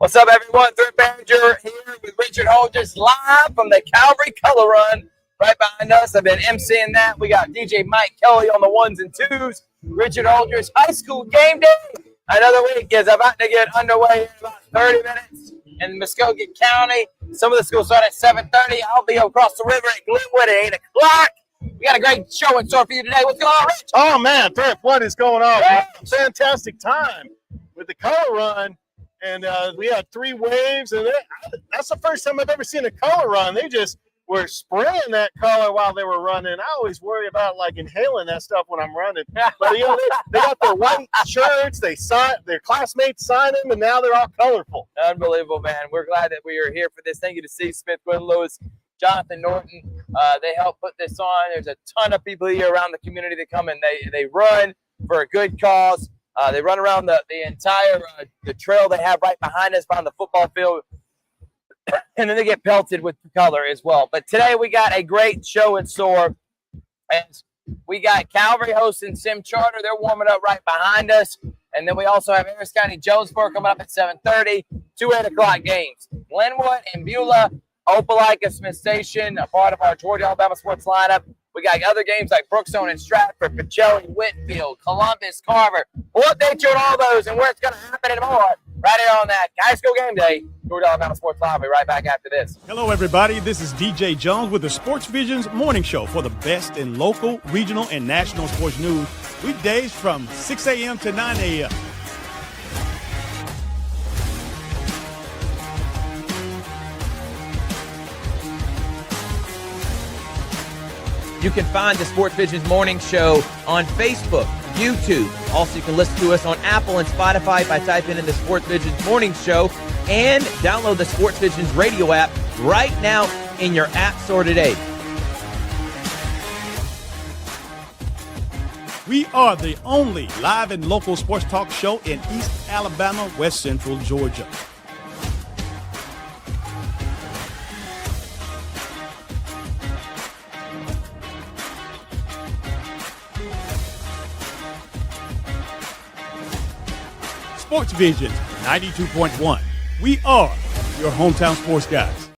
What's up, everyone? Thrift Barringer here with Richard Holdridge live from the Calvary Color Run right behind us. I've been emceeing that. We got DJ Mike Kelly on the ones and twos. Richard Holdridge High School Game Day. Another week is about to get underway in about 30 minutes in Muskogee County. Some of the schools start at 7:30. I'll be across the river at Glenwood at 8 o'clock. We got a great show in store for you today. What's going on, Rich? Oh, man, Thrift, what is going on? Yeah. Fantastic time with the color run. And we had 3 waves, and that's the first time I've ever seen a color run. They just were spraying that color while they were running. I always worry about, like, inhaling that stuff when I'm running. But, you know, they got their white shirts. Their classmates signed them, and now they're all colorful. Unbelievable, man. We're glad that we are here for this. Thank you to Steve Smith, Gwen Lewis, Jonathan Norton. They helped put this on. There's a ton of people here around the community that come and they run for a good cause. They run around the entire the trail they have right behind us, behind the football field, and then they get pelted with color as well. But today we got a great show in store. As we got Calvary hosting Sim Charter. They're warming up right behind us. And then we also have Harris County Jonesboro coming up at 7:30, 2 8 o'clock games. Glenwood and Beulah, Opelika, Smith Station, a part of our Georgia Alabama sports lineup. We got other games like Brunson and Stratford, Pacelli, Whitfield, Columbus, Carver. We'll update you on all those and where it's going to happen and more right here on that High School Game Day. Georgia Alabama Sports Live. We'll be right back after this. Hello, everybody. This is DJ Jones with the Sports Vision's morning show for the best in local, regional, and national sports news. Weekdays from 6 a.m. to 9 a.m. You can find the Sports Vision's morning show on Facebook, YouTube. Also, you can listen to us on Apple and Spotify by typing in the Sports Vision's morning show, and download the Sports Vision's radio app right now in your app store today. We are the only live and local sports talk show in East Alabama, West Central Georgia. Sports Vision 92.1. We are your hometown sports guys.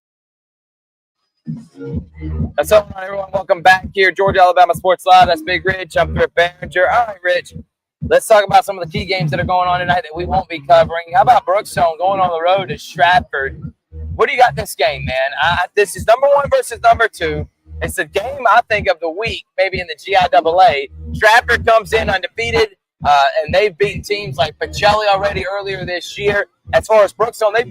What's up, everyone? Welcome back here, Georgia Alabama Sports Live. That's Big Rich. I'm Thrift Barringer. All right, Rich. Let's talk about some of the key games that are going on tonight that we won't be covering. How about Brookstone going on the road to Stratford? What do you got this game, man? This is number 1 versus number 2. It's the game, I think, of the week, maybe in the GIAA. Stratford comes in undefeated. And they've beaten teams like Pacelli already earlier this year. As far as Brookstone, they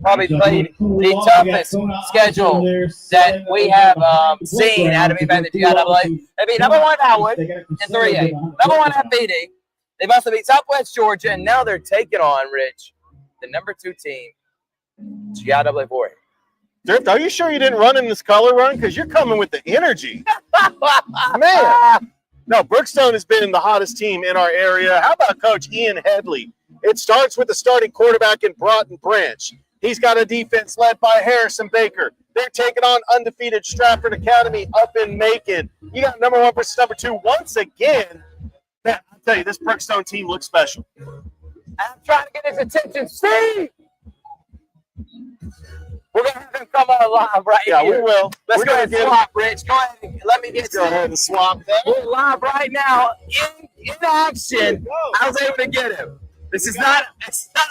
probably played the toughest schedule that we have seen out of anybody in the GIAA. They beat number 1 Howard in 3A, number 1 FBD. They've also beat Southwest Georgia, and now they're taking on, Rich, the number 2 team, GIAA 4A. Thrift, are you sure you didn't run in this color run? Because you're coming with the energy. Man. No, Brookstone has been the hottest team in our area. How about Coach Ian Headley? It starts with the starting quarterback in Broughton Branch. He's got a defense led by Harrison Baker. They're taking on undefeated Stratford Academy up in Macon. You got number 1 versus number 2 once again. Man, I'll tell you, this Brookstone team looks special. I'm trying to get his attention. Steve! We're going to have him come on live right here. Yeah, we will. Let's go ahead and swap, Rich. Go ahead and let me get Go ahead and swap that. We're live right now in action. I was able to get him. It's not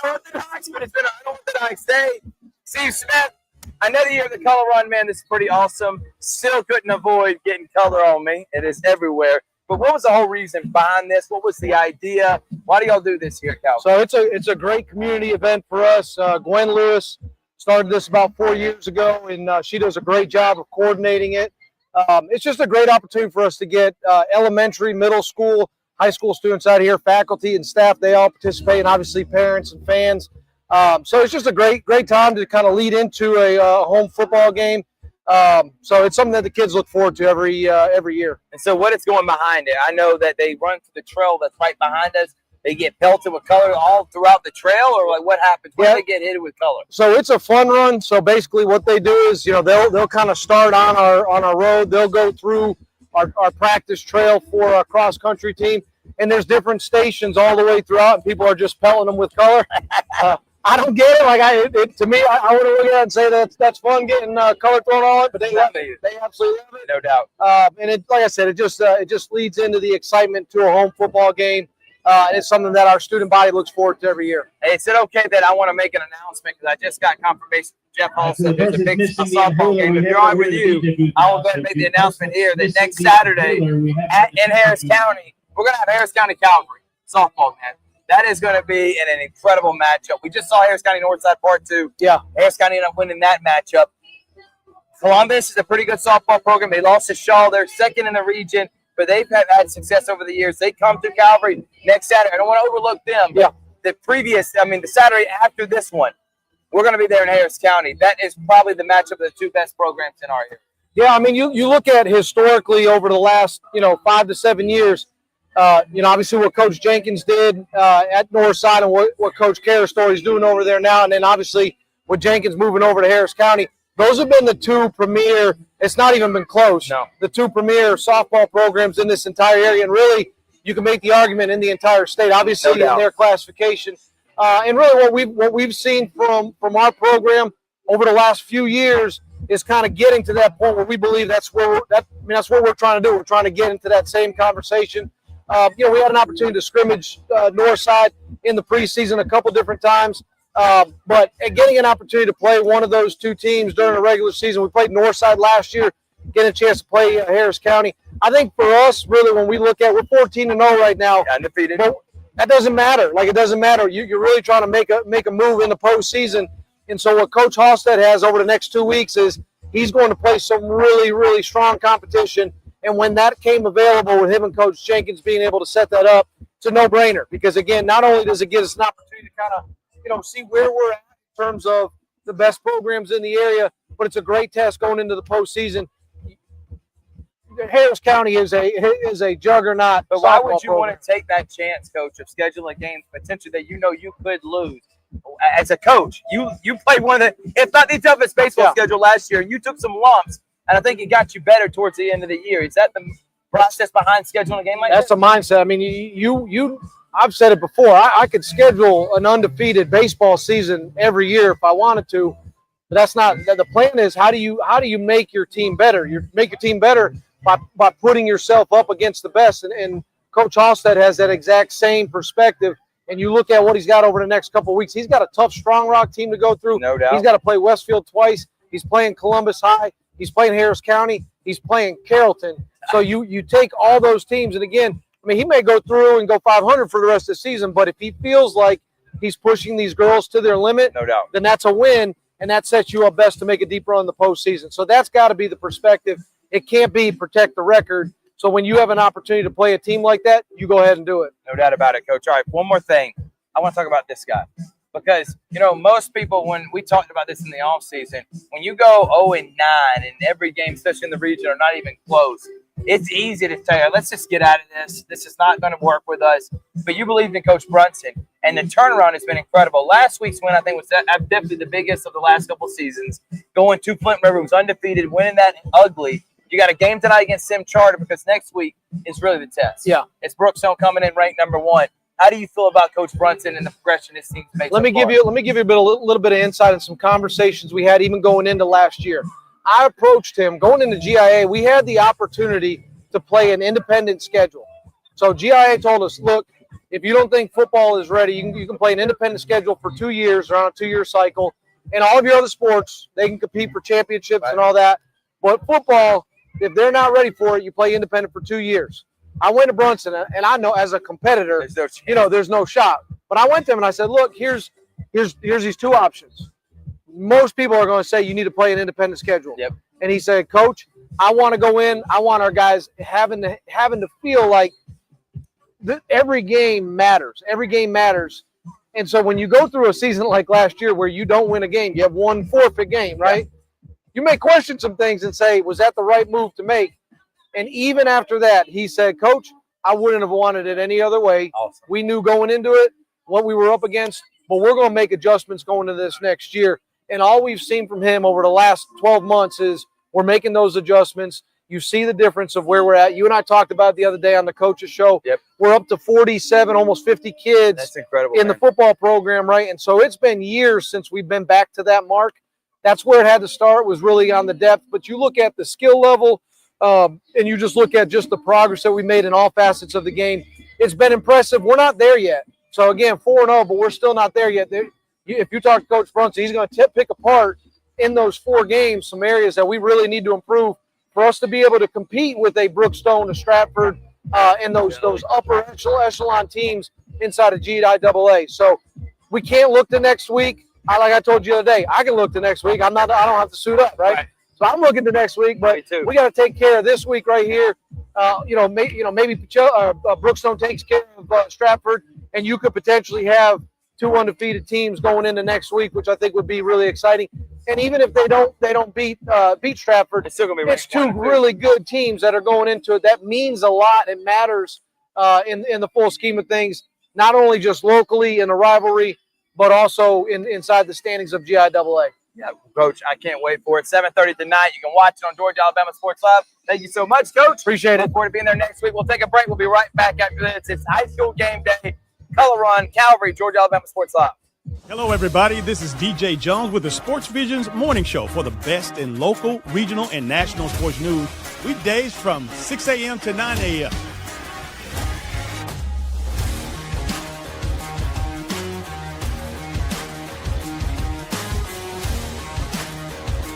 orthodox, but it's been an unorthodox day. Steve Smith, another year of the color run, man. This is pretty awesome. Still couldn't avoid getting color on me. It is everywhere. But what was the whole reason behind this? What was the idea? Why do y'all do this here, Cal? So it's a great community event for us. Gwen Lewis started this about 4 years ago, and she does a great job of coordinating it. It's just a great opportunity for us to get elementary, middle school, high school students out here, faculty and staff. They all participate, and obviously parents and fans. So it's just a great time to kind of lead into a home football game. So it's something that the kids look forward to every year. And so what is going behind it? I know that they run to the trail that's right behind us. They get pelted with color all throughout the trail, or like what happens when they get hit with color? So it's a fun run. So basically what they do is, they'll kind of start on our road. They'll go through our practice trail for our cross-country team. And there's different stations all the way throughout, and people are just pelting them with color. I don't get it. Like to me, I would look at it and say that's fun getting color thrown on it, but they love it. They absolutely love it. No doubt. And like I said, it just leads into the excitement to a home football game. And it's something that our student body looks forward to every year. Hey, is it okay that I want to make an announcement because I just got confirmation from Jeff Halstead there's a big softball game. If you're all right with you, I will go ahead and make the announcement here that next Saturday in Harris County, we're going to have Harris County Calvary softball, man. That is going to be an incredible matchup. We just saw Harris County Northside Part 2. Yeah. Harris County ended up winning that matchup. Columbus is a pretty good softball program. They lost to Shaw. They're second in the region, but they've had success over the years. They come to Calvary next Saturday. I don't want to overlook them. Yeah. The Saturday after this one, we're going to be there in Harris County. That is probably the matchup of the two best programs in our area. Yeah, I mean, you look at historically over the last, 5 to 7 years, obviously what Coach Jenkins did at Northside and what Coach Carastori is doing over there now, and then obviously with Jenkins moving over to Harris County, those have been the two premier, it's not even been close, the two premier softball programs in this entire area, and really you can make the argument in the entire state, obviously in their classification. And really what we've seen from our program over the last few years is kind of getting to that point where we believe that's what we're trying to do. We're trying to get into that same conversation. We had an opportunity to scrimmage Northside in the preseason a couple different times. But getting an opportunity to play one of those two teams during the regular season, we played Northside last year, getting a chance to play Harris County. I think for us, really, when we look at, we're 14-0 right now. Undefeated. But that doesn't matter. Like, it doesn't matter. You're really trying to make a move in the postseason. And so what Coach Halstead has over the next 2 weeks is he's going to play some really, really strong competition. And when that came available with him and Coach Jenkins being able to set that up, it's a no-brainer. Because, again, not only does it give us an opportunity to kind of, see where we're at in terms of the best programs in the area, but it's a great test going into the postseason. Harris County is a juggernaut. But why would you want to take that chance, Coach, of scheduling games potentially that you could lose? As a coach, you played one of the, if not the toughest baseball schedule last year, and you took some lumps, and I think it got you better towards the end of the year. Is that the process behind scheduling a game like that? That's the mindset. I mean, I've said it before. I could schedule an undefeated baseball season every year if I wanted to, but that's not. The plan is how do you make your team better? You make your team better by putting yourself up against the best. And Coach Halstead has that exact same perspective. And you look at what he's got over the next couple of weeks. He's got a tough Strong Rock team to go through. No doubt. He's got to play Westfield twice. He's playing Columbus High. He's playing Harris County. He's playing Carrollton. So you take all those teams, and again, I mean, he may go through and go 500 for the rest of the season, but if he feels like he's pushing these girls to their limit, no doubt, then that's a win, and that sets you up best to make a deep run in the postseason. So that's got to be the perspective. It can't be protect the record. So when you have an opportunity to play a team like that, you go ahead and do it. No doubt about it, Coach. All right, one more thing. I want to talk about this guy. Because, most people, when we talked about this in the offseason, when you go 0-9 in every game, especially in the region, are not even close, it's easy to tell you, let's just get out of this. This is not going to work with us. But you believed in Coach Brunson, and the turnaround has been incredible. Last week's win, I think, was definitely the biggest of the last couple seasons. Going to Flint River, was undefeated, winning that ugly. You got a game tonight against Sim Charter because next week is really the test. Yeah. It's Brookstone coming in ranked number 1. How do you feel about Coach Brunson and the progression this team's made? Let me give you a little bit of insight and some conversations we had even going into last year. I approached him going into GIA. We had the opportunity to play an independent schedule. So GIA told us, look, if you don't think football is ready, you can play an independent schedule for 2 years or on a 2-year cycle. And all of your other sports, they can compete for championships and all that. But football, if they're not ready for it, you play independent for 2 years. I went to Brunson, and I know as a competitor, there's no shot. But I went to him and I said, look, here's these two options. Most people are going to say you need to play an independent schedule. Yep. And he said, Coach, I want to go in. I want our guys having to feel like every game matters. Every game matters. And so when you go through a season like last year where you don't win a game, you have one forfeit game, right? Yeah. You may question some things and say, was that the right move to make? And even after that, he said, Coach, I wouldn't have wanted it any other way. Awesome. We knew going into it what we were up against, but we're going to make adjustments going into this next year. And all we've seen from him over the last 12 months is we're making those adjustments. You see the difference of where we're at. You and I talked about it the other day on the coaches show. Yep. We're up to 47, almost 50 kids That's incredible, in the football program, right? And so it's been years since we've been back to that mark. That's where it had to start, was really on the depth. But you look at the skill level, and you just look at just the progress that we made in all facets of the game. It's been impressive. We're not there yet. So, again, 4-0, but we're still not there yet. If you talk to Coach Brunson, he's going to pick apart in those 4 games some areas that we really need to improve for us to be able to compete with a Brookstone, a Stratford, and those upper echelon teams inside of GIAA. So we can't look to next week. Like I told you the other day, I can look to next week. I don't have to suit up, right? So I'm looking to next week, but we got to take care of this week right here. Maybe Brookstone takes care of Stratford, and you could potentially have 2 undefeated teams going into next week, which I think would be really exciting. And even if they don't beat Stratford, it's still gonna be 2 really good teams that are going into it. That means a lot. It matters in the full scheme of things, not only just locally in a rivalry, but also inside the standings of GIAA. Yeah, Coach, I can't wait for it. 7:30 tonight. You can watch it on Georgia Alabama Sports Live. Thank you so much, Coach. Appreciate it. Look forward to being there next week. We'll take a break. We'll be right back after this. It's high school game day. Color Run, Calvary, Georgia Alabama Sports Live. Hello, everybody. This is DJ Jones with the Sports Visions Morning Show for the best in local, regional, and national sports news. Weekdays from 6 a.m. to 9 a.m.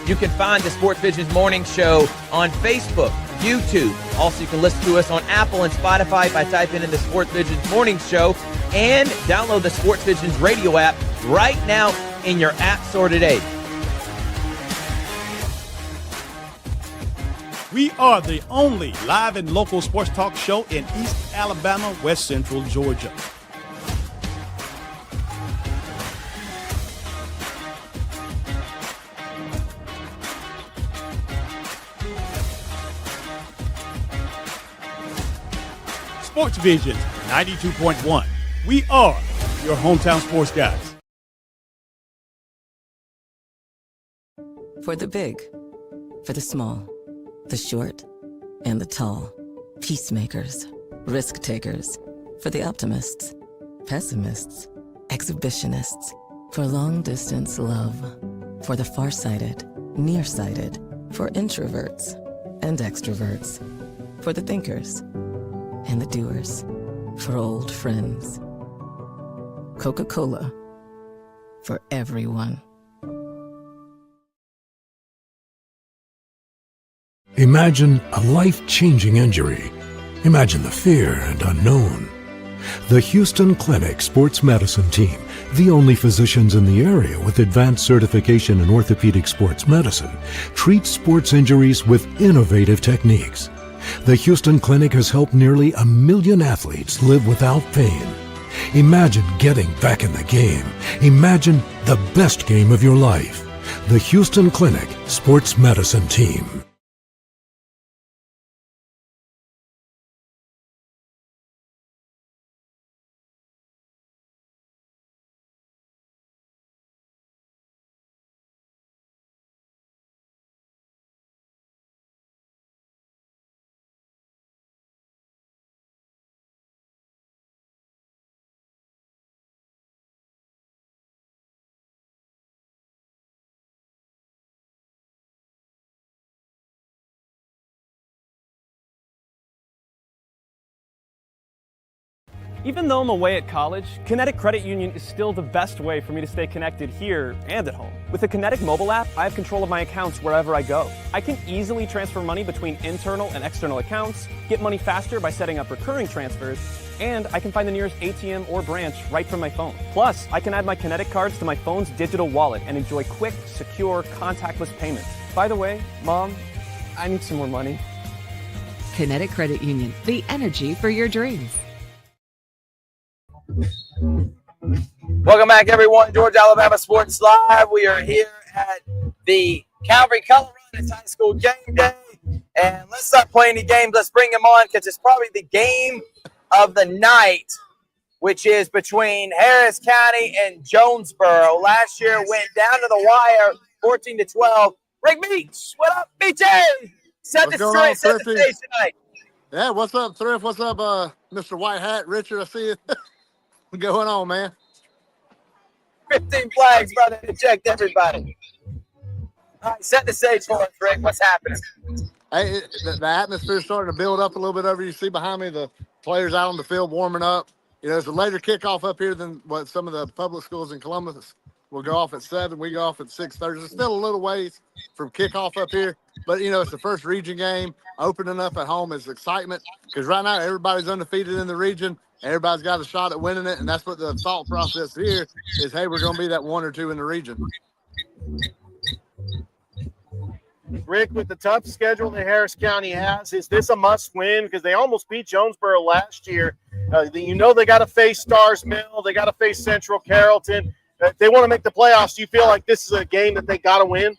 You can find the Sports Visions Morning Show on Facebook, YouTube. Also, you can listen to us on Apple and Spotify by typing in the Sports Visions Morning Show, and download the Sports Visions radio app right now in your app store today. We are the only live and local sports talk show in East Alabama, West Central Georgia. Sports Vision 92.1. We are your hometown sports guys. For the big, for the small, the short, and the tall. Peacemakers, risk takers. For the optimists, pessimists, exhibitionists. For long distance love. For the farsighted, nearsighted. For introverts and extroverts. For the thinkers and the doers. For old friends. Coca-Cola. For everyone. Imagine a life-changing injury. Imagine the fear and unknown. The Houston Clinic Sports Medicine Team, the only physicians in the area with advanced certification in orthopedic sports medicine, treats sports injuries with innovative techniques. The Houston Clinic has helped nearly 1 million athletes live without pain. Imagine getting back in the game. Imagine the best game of your life. The Houston Clinic Sports Medicine Team. Even though I'm away at college, Kinetic Credit Union is still the best way for me to stay connected here and at home. With the Kinetic mobile app, I have control of my accounts wherever I go. I can easily transfer money between internal and external accounts, get money faster by setting up recurring transfers, and I can find the nearest ATM or branch right from my phone. Plus, I can add my Kinetic cards to my phone's digital wallet and enjoy quick, secure, contactless payments. By the way, Mom, I need some more money. Kinetic Credit Union, the energy for your dreams. Welcome back, everyone. Georgia Alabama Sports Live. We are here at the Calvary Color Run. It's high school game day. And let's not play any games. Let's bring them on because it's probably the game of the night, which is between Harris County and Jonesboro. Last year went down to the wire, 14-12. Rick Beach, what up, BJ? Set What's the going on, set the Thrifty? stage tonight. Yeah, what's up, Thrift? What's up, Mr. White Hat? Richard, I see you. What's going on, man? 15 flags, brother. Eject everybody. All right, set the stage for us, Rick. What's happening? Hey, the atmosphere's starting to build up a little bit over. You see behind me the players out on the field warming up. You know, it's a later kickoff up here than what some of the public schools in Columbus will go off at 7. We go off at 6:30. It's still a little ways from kickoff up here, but you know, it's the first region game. Opening up at home is excitement because right now everybody's undefeated in the region. Everybody's got a shot at winning it, and that's what the thought process here is. Hey, we're going to be that 1 or 2 in the region. Rick, with the tough schedule that Harris County has, is this a must-win? Because they almost beat Jonesboro last year. You know they got to face Stars Mill. They got to face Central Carrollton. If they want to make the playoffs, do you feel like this is a game that they got to win?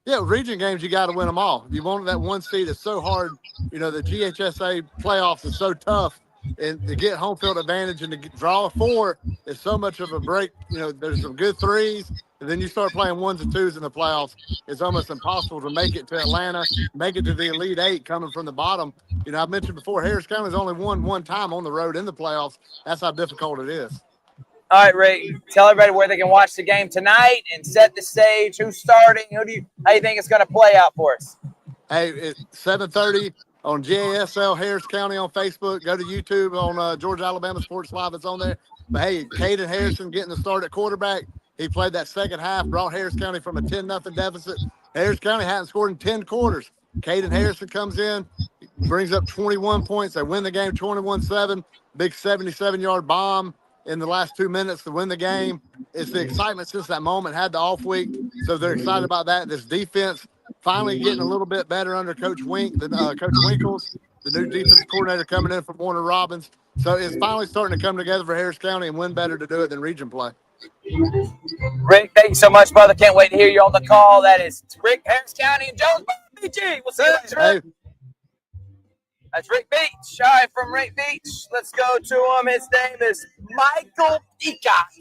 Yeah, region games, you got to win them all. You want that 1 seed. It's so hard. You know, the GHSA playoffs is so tough. And to get home field advantage and to draw a 4 is so much of a break. You know, there's some good 3s, and then you start playing 1s and 2s in the playoffs. It's almost impossible to make it to Atlanta, make it to the Elite 8 coming from the bottom. You know, I've mentioned before, Harris County's only won 1 time on the road in the playoffs. That's how difficult it is. All right, Ray, tell everybody where they can watch the game tonight and set the stage. Who's starting? How do you think it's going to play out for us? Hey, it's 7:30 on JASL Harris County on Facebook. Go to YouTube on Georgia Alabama Sports Live. It's on there. But hey, Caden Harrison getting the start at quarterback. He played that second half, brought Harris County from a 10-0 deficit. Harris County hadn't scored in 10 quarters. Caden Harrison comes in, brings up 21 points. They win the game 21-7. Big 77-yard bomb in the last 2 minutes to win the game. It's the excitement since that moment. Had the off week, so they're excited about that. This defense finally getting a little bit better under Coach Coach Winkles, the new defensive coordinator coming in from Warner Robins. So it's finally starting to come together for Harris County, and win better to do it than region play. Rick, thank you so much, brother. Can't wait to hear you on the call. That is Rick, Harris County, and Jonesboro, BG. We'll see you later. Hey, That's Rick Beach. All right, from Rick Beach, let's go to him. His name is Michael Peacock,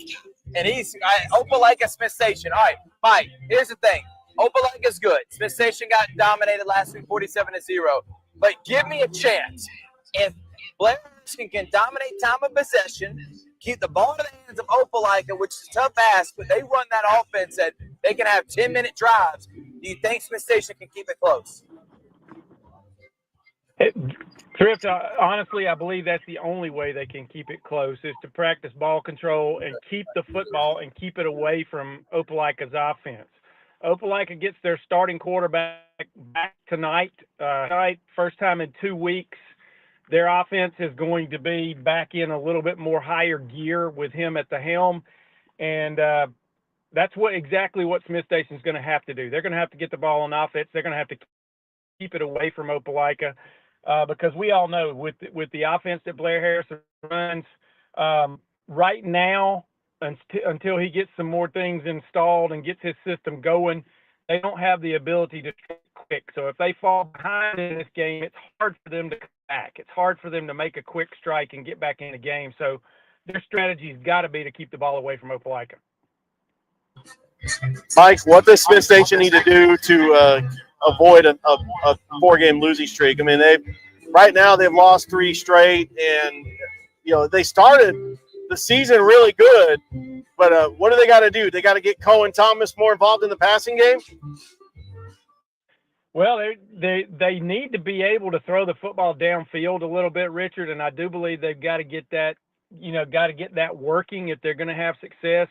and he's Opelika Smith Station. All right, Mike, here's the thing. Opelika's good. Smith Station got dominated last week, 47-0. But give me a chance. If Blair can dominate time of possession, keep the ball in the hands of Opelika, which is a tough ask, but they run that offense that they can have 10-minute drives. Do you think Smith Station can keep it close? Thrift, honestly, I believe that's the only way they can keep it close is to practice ball control and keep the football and keep it away from Opelika's offense. Opelika gets their starting quarterback back tonight, first time in 2 weeks. Their offense is going to be back in a little bit more higher gear with him at the helm, and that's exactly what Smith Station is going to have to do. They're going to have to get the ball on offense. They're going to have to keep it away from Opelika. Because we all know with the offense that Blair Harrison runs right now, until he gets some more things installed and gets his system going, they don't have the ability to quick. So if they fall behind in this game, it's hard for them to come back. It's hard for them to make a quick strike and get back in the game. So their strategy's got to be to keep the ball away from Opelika. Mike, what does Smith Station need to do to avoid a 4-game losing streak? I mean, right now they've lost 3 straight, and you know they started the season really good. But what do they got to do? They got to get Cohen Thomas more involved in the passing game. Well, they need to be able to throw the football downfield a little bit, Richard, and I do believe they've got to get that, working if they're going to have success.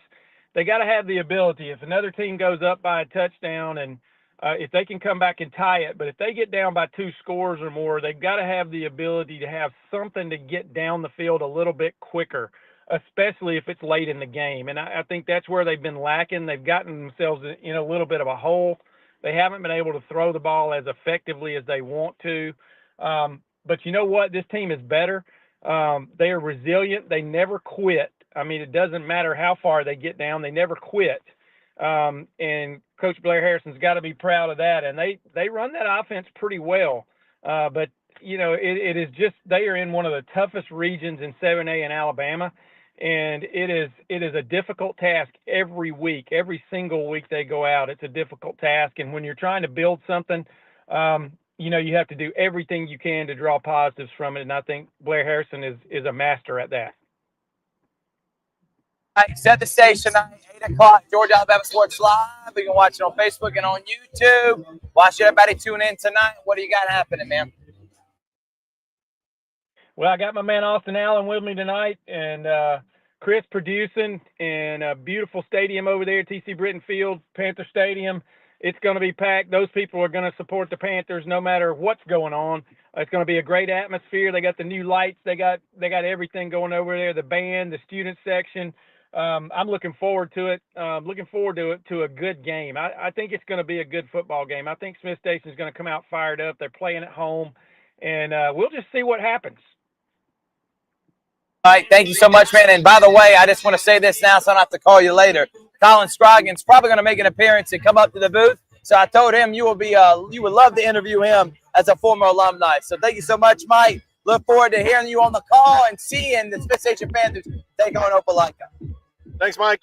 They got to have the ability. If another team goes up by a touchdown and if they can come back and tie it, but if they get down by 2 scores or more, they've got to have the ability to have something to get down the field a little bit quicker, especially if it's late in the game. And I think that's where they've been lacking. They've gotten themselves in a little bit of a hole. They haven't been able to throw the ball as effectively as they want to. But you know what? This team is better. They are resilient. They never quit. I mean, it doesn't matter how far they get down. They never quit. And Coach Blair Harrison's got to be proud of that. And they run that offense pretty well. But, it is just they are in one of the toughest regions in 7A in Alabama. And it is a difficult task every week. Every single week they go out, it's a difficult task. And when you're trying to build something, you have to do everything you can to draw positives from it. And I think Blair Harrison is a master at that. All right, set the station tonight, 8 o'clock, Georgia Alabama Sports Live. You can watch it on Facebook and on YouTube. Watch everybody tune in tonight. What do you got happening, man? Well, I got my man Austin Allen with me tonight, and Chris producing in a beautiful stadium over there, TC Britton Field, Panther Stadium. It's going to be packed. Those people are going to support the Panthers no matter what's going on. It's going to be a great atmosphere. They got the new lights. They got everything going over there, the band, the student section. I'm looking forward to it. To a good game. I think it's going to be a good football game. I think Smith Station is going to come out fired up. They're playing at home, and we'll just see what happens. All right, thank you so much, man. And by the way, I just want to say this now so I don't have to call you later. Colin Scroggins probably going to make an appearance and come up to the booth. So I told him you would love to interview him as a former alumni. So thank you so much, Mike. Look forward to hearing you on the call and seeing the Smith Station Panthers take on Opelika. Thanks, Mike.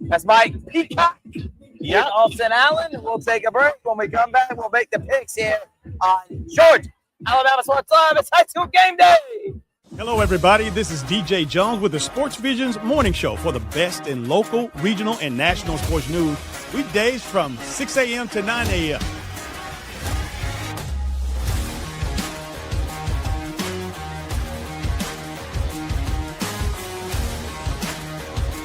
That's Mike Peacock. Yeah. Austin Allen. We'll take a break. When we come back, we'll make the picks here on Georgia Alabama Sports Live. It's high school game day. Hello, everybody. This is DJ Jones with the Sports Visions Morning Show for the best in local, regional, and national sports news. Weekdays from 6 a.m. to 9 a.m.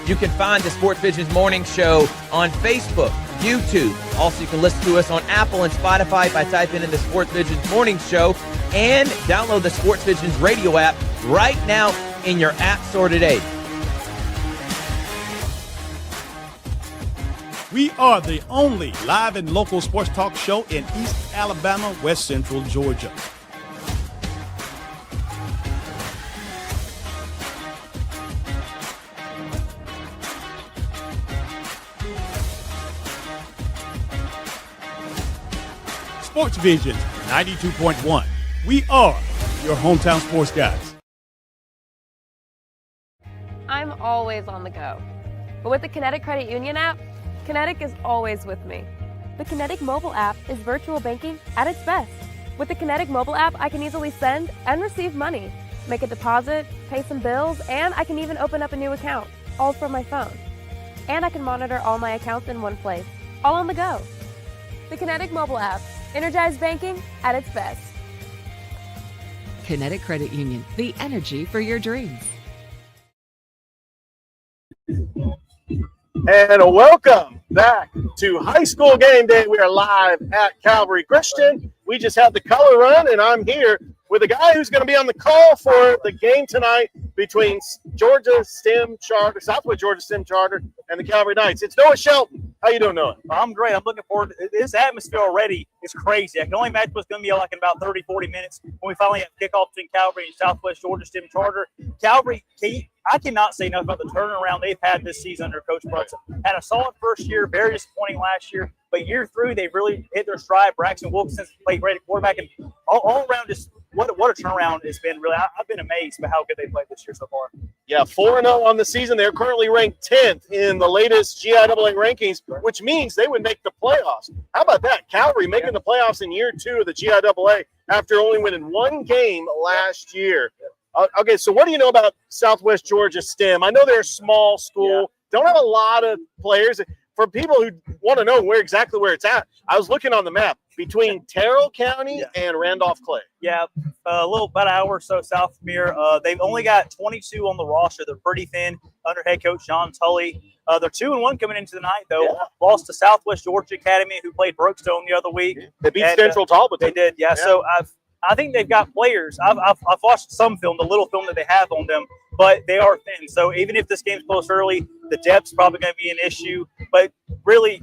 You can find the Sports Visions Morning Show on Facebook, YouTube. Also, you can listen to us on Apple and Spotify by typing in the Sports Visions Morning Show, and download the Sports Visions radio app right now in your app store today. We are the only live and local sports talk show in East Alabama, West Central Georgia. Sports Visions 92.1. We are your hometown sports guys. I'm always on the go. But with the Kinetic Credit Union app, Kinetic is always with me. The Kinetic mobile app is virtual banking at its best. With the Kinetic mobile app, I can easily send and receive money, make a deposit, pay some bills, and I can even open up a new account, all from my phone. And I can monitor all my accounts in one place, all on the go. The Kinetic mobile app, energized banking at its best. Kinetic Credit Union, the energy for your dreams. And welcome back to High School Game Day. We are live at Calvary Christian. We just had the color run, and I'm here with a guy who's going to be on the call for the game tonight between Southwest Georgia STEM Charter, and the Calvary Knights. It's Noah Shelton. How you doing, Noah? I'm great. I'm looking forward to this atmosphere already. It's crazy. I can only imagine what's going to be like in about 30, 40 minutes when we finally have kickoff between Calvary and Southwest Georgia STEM Charter. Calvary, I cannot say enough about the turnaround they've had this season under Coach Brunson. Had a solid first year, very disappointing last year, but year through they've really hit their stride. Braxton Wilkinson's played great at quarterback, and all around just what a turnaround it's been. Really, I've been amazed by how good they played this year so far. Yeah, 4-0 on the season. They're currently ranked 10th in the latest GIAA rankings, which means they would make the playoffs. How about that? Calvary making the playoffs in year 2 of the GIAA after only winning one game last year. Okay, so what do you know about Southwest Georgia STEM? I know they're a small school, don't have a lot of players. For people who want to know where it's at, I was looking on the map between Terrell County and Randolph-Clay. Yeah, about an hour or so south from here. They've only got 22 on the roster. They're pretty thin under head coach John Tully. They're 2-1 coming into the night, though. Yeah. Lost to Southwest Georgia Academy, who played Brookstone the other week. They beat Central Talbot. They did, yeah. So I think they've got players. I've watched some film, the little film that they have on them, but they are thin. So even if this game's close early, the depth's probably going to be an issue. But really,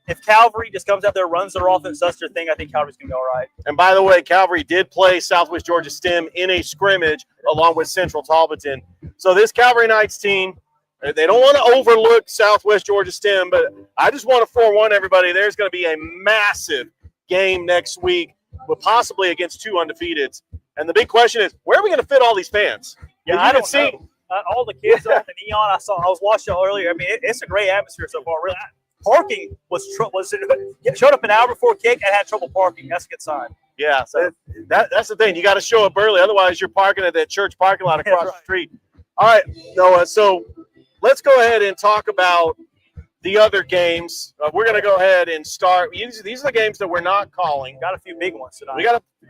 if Calvary just comes out there, runs their offense, does their thing, I think Calvary's going to be all right. And by the way, Calvary did play Southwest Georgia STEM in a scrimmage along with Central Talbotton. So this Calvary Knights team, they don't want to overlook Southwest Georgia STEM, but I just want to forewarn everybody, there's going to be a massive game next week, but possibly against 2 undefeateds. And the big question is, where are we going to fit all these fans? Yeah, I don't know. All the kids on the neon, I was watching earlier. I mean, it's a great atmosphere so far. Really, parking showed up an hour before kick and had trouble parking. That's a good sign. Yeah, so that's the thing. You got to show up early. Otherwise, you're parking at that church parking lot across the street. All right, Noah, so let's go ahead and talk about the other games. We're going to go ahead and start. These are the games that we're not calling. Got a few big ones tonight.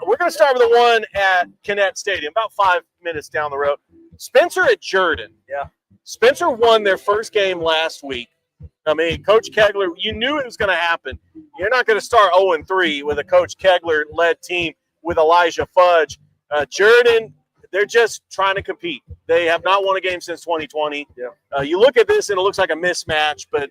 We're going to start with the one at Kinnett Stadium, about 5 minutes down the road. Spencer at Jordan. Yeah. Spencer won their first game last week. I mean, Coach Kegler, you knew it was going to happen. You're not going to start 0-3 with a Coach Kegler-led team with Elijah Fudge. Jordan, they're just trying to compete. They have not won a game since 2020. Yeah. You look at this, and it looks like a mismatch, but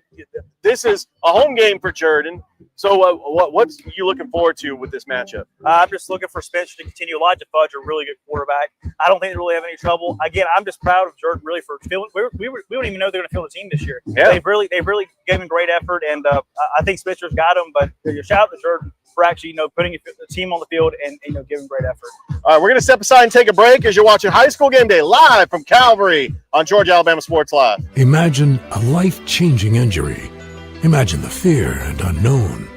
this is a home game for Jordan. So what's you looking forward to with this matchup? I'm just looking for Spencer to continue. Elijah Fudge, a really good quarterback. I don't think they really have any trouble. Again, I'm just proud of Jordan really for feeling. We don't even know they're going to field the team this year. Yeah. They've really given great effort, and I think Spencer's got them. But shout out to Jordan for actually putting the team on the field and giving great effort. All right, we're going to step aside and take a break as you're watching High School Game Day live from Calvary on Georgia Alabama Sports Live. Imagine a life-changing injury. Imagine the fear and unknown.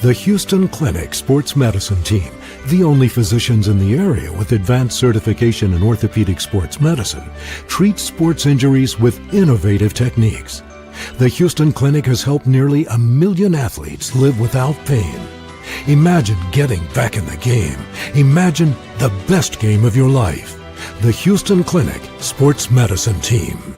The Houston Clinic Sports Medicine Team, the only physicians in the area with advanced certification in orthopedic sports medicine, treats sports injuries with innovative techniques. The Houston Clinic has helped nearly 1 million athletes live without pain. Imagine getting back in the game. Imagine the best game of your life. The Houston Clinic Sports Medicine Team.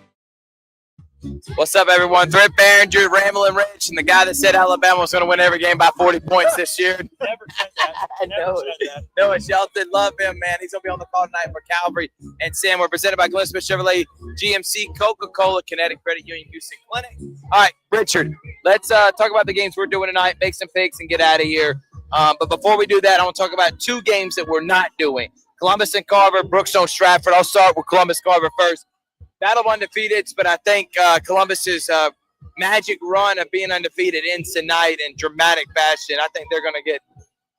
What's up, everyone? Thrift, Barringer, Ramblin' Rich, and the guy that said Alabama was going to win every game by 40 points this year. Never said that. Never said that. Noah Shelton, love him, man. He's going to be on the call tonight for Calvary and Sam. We're presented by Glenn Smith Chevrolet, GMC, Coca-Cola, Kinetic Credit Union, Houston Clinic. All right, Richard, let's talk about the games we're doing tonight, make some picks, and get out of here. But before we do that, I want to talk about 2 games that we're not doing. Columbus and Carver, Brookstone, Stratford. I'll start with Columbus, Carver first. Battle of undefeateds, but I think Columbus's magic run of being undefeated ends tonight in dramatic fashion. I think they're going to get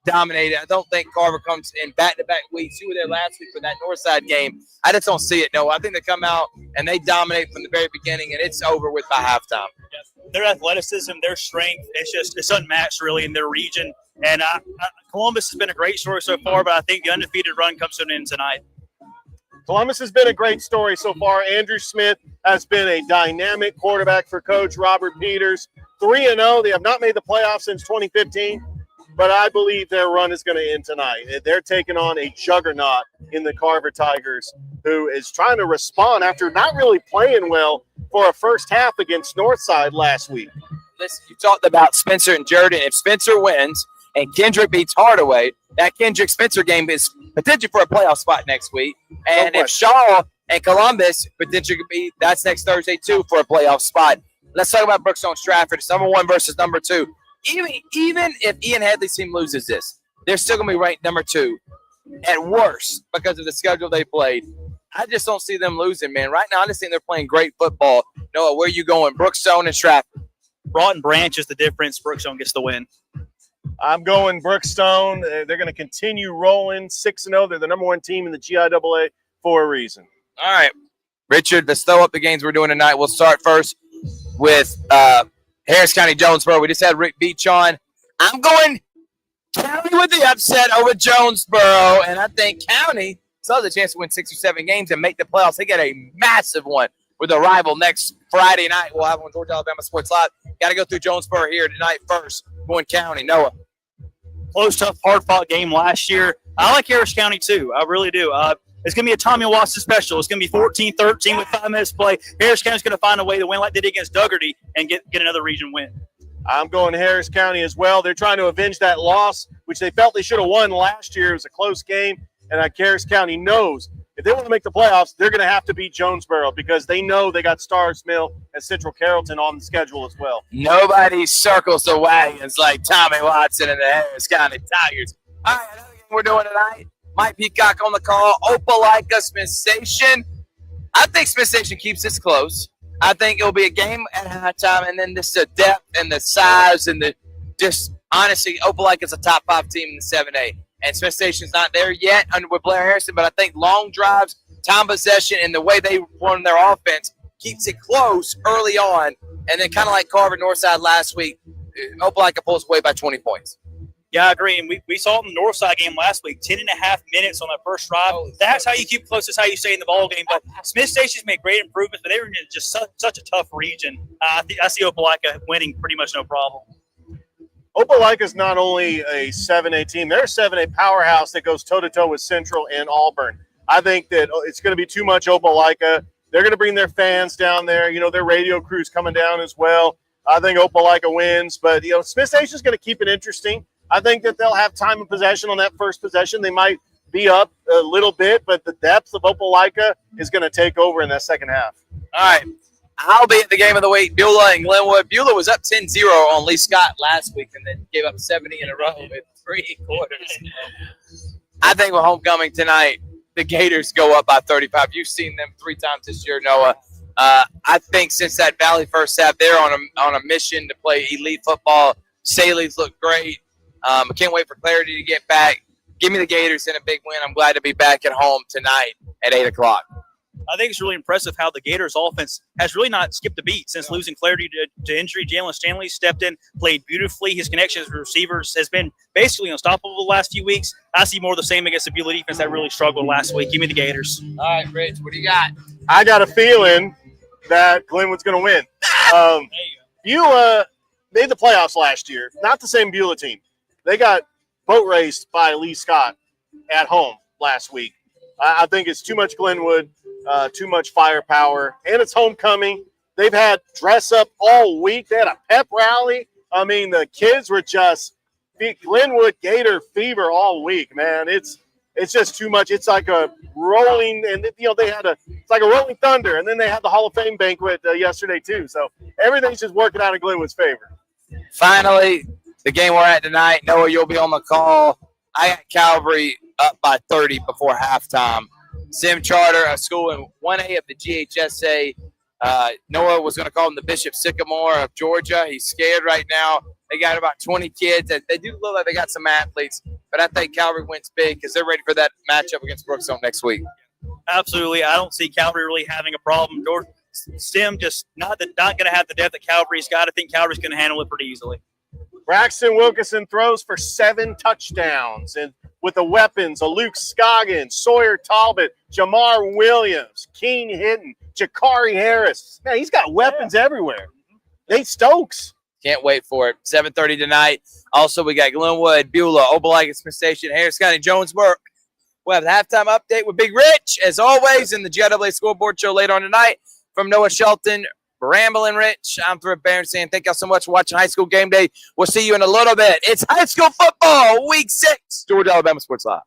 dominated. I don't think Carver comes in back-to-back weeks. You were there last week for that Northside game. I just don't see it, no. I think they come out and they dominate from the very beginning, and it's over with by halftime. Yes. Their athleticism, their strength, it's unmatched really in their region. And Columbus has been a great story so far, but I think the undefeated run comes to an end tonight. Columbus has been a great story so far. Andrew Smith has been a dynamic quarterback for Coach Robert Peters. 3-0. They have not made the playoffs since 2015, but I believe their run is going to end tonight. They're taking on a juggernaut in the Carver Tigers, who is trying to respond after not really playing well for a first half against Northside last week. Listen, you talked about Spencer and Jordan. If Spencer wins and Kendrick beats Hardaway, that Kendrick-Spencer game is potential for a playoff spot next week. And if Shaw and Columbus potentially could be, that's next Thursday too for a playoff spot. Let's talk about Brookstone Stratford. It's number 1 versus number 2. Even if Ian Headley's team loses this, they're still going to be ranked number 2 at worst because of the schedule they played. I just don't see them losing, man. Right now, I just think they're playing great football. Noah, where are you going? Brookstone and Stratford. Broughton Branch is the difference. Brookstone gets the win. I'm going Brookstone. They're going to continue rolling 6-0. They're the number 1 team in the GIAA for a reason. All right, Richard, let's throw up the games we're doing tonight. We'll start first with Harris County Jonesboro. We just had Rick Beach on. I'm going County with the upset over Jonesboro, and I think County still has a chance to win 6 or 7 games and make the playoffs. They get a massive one with a rival next Friday night. We'll have on Georgia Alabama Sports Live. Got to go through Jonesboro here tonight first. Going County. Noah. Close, tough, hard-fought game last year. I like Harris County, too. I really do. It's going to be a Tommy Watson special. It's going to be 14-13 with 5 minutes to play. Harris County's going to find a way to win like they did against Dougherty and get another region win. I'm going Harris County as well. They're trying to avenge that loss, which they felt they should have won last year. It was a close game, and Harris County knows if they want to make the playoffs, they're going to have to beat Jonesboro because they know they got Stars Mill and Central Carrollton on the schedule as well. Nobody circles the wagons like Tommy Watson and the Harris County Tigers. All right, another game we're doing tonight. Mike Peacock on the call. Opelika, Smith Station. I think Smith Station keeps this close. I think it'll be a game at halftime, and then just the depth and the size and the just honestly, Opelika is a top 5 team in the 7A. And Smith Station's not there yet with Blair Harrison, but I think long drives, time possession, and the way they run their offense keeps it close early on. And then kind of like Carver Northside last week, Opelika pulls away by 20 points. Yeah, I agree. And we saw it in the Northside game last week, 10.5 minutes on that first drive. That's how you keep close. That's how you stay in the ball game. But Smith Station's made great improvements, but they were in just such a tough region. I see Opelika winning pretty much no problem. Opelika is not only a 7A team, they're a 7A powerhouse that goes toe-to-toe with Central and Auburn. I think that it's going to be too much Opelika. They're going to bring their fans down there. Their radio crew's coming down as well. I think Opelika wins, but, Smith Station's going to keep it interesting. I think that they'll have time of possession on that first possession. They might be up a little bit, but the depth of Opelika is going to take over in that second half. All right. I'll be at the game of the week, Beulah and Glenwood. Beulah was up 10-0 on Lee Scott last week and then gave up 70 in a row in 3 quarters. I think with homecoming tonight, the Gators go up by 35. You've seen them 3 times this year, Noah. I think since that Valley first half, they're on a mission to play elite football. Saley's look great. I can't wait for Clarity to get back. Give me the Gators in a big win. I'm glad to be back at home tonight at 8 o'clock. I think it's really impressive how the Gators offense has really not skipped a beat since losing Clarity to injury. Jalen Stanley stepped in, played beautifully. His connection with receivers has been basically unstoppable the last few weeks. I see more of the same against the Beulah defense that really struggled last week. Give me the Gators. All right, Rich, what do you got? I got a feeling that Glenwood's going to win. Beulah made the playoffs last year. Not the same Beulah team. They got boat raced by Lee Scott at home last week. I think it's too much Glenwood, too much firepower, and it's homecoming. They've had dress up all week. They had a pep rally. I mean, the kids were just Glenwood Gator fever all week, man. It's just too much. It's like a rolling, and it's like a rolling thunder, and then they had the Hall of Fame banquet yesterday too. So everything's just working out in Glenwood's favor. Finally, the game we're at tonight, Noah, you'll be on the call. I got Calvary up by 30 before halftime. Sim Charter, a school in 1A of the GHSA. Noah was going to call him the Bishop Sycamore of Georgia. He's scared right now. They got about 20 kids. They do look like they got some athletes, but I think Calvary wins big because they're ready for that matchup against Brookstone next week. Absolutely. I don't see Calvary really having a problem. Sim just not going to have the depth that Calvary's got. I think Calvary's going to handle it pretty easily. Braxton Wilkinson throws for 7 touchdowns, and with the weapons of Luke Scoggins, Sawyer Talbot, Jamar Williams, Keen Hinton, Jakari Harris. Man, he's got weapons everywhere. Nate Stokes. Can't wait for it. 7:30 tonight. Also, we got Glenwood, Beulah, Opelika, Smith Station, Harris County, Jonesboro. We'll have the halftime update with Big Rich, as always, in the GIAA Scoreboard Show later on tonight. From Noah Shelton, Ramblin' Rich, I'm Thrift Barringer saying thank y'all so much for watching High School Game Day. We'll see you in a little bit. It's high school football, week 6. Georgia Alabama Sports Live.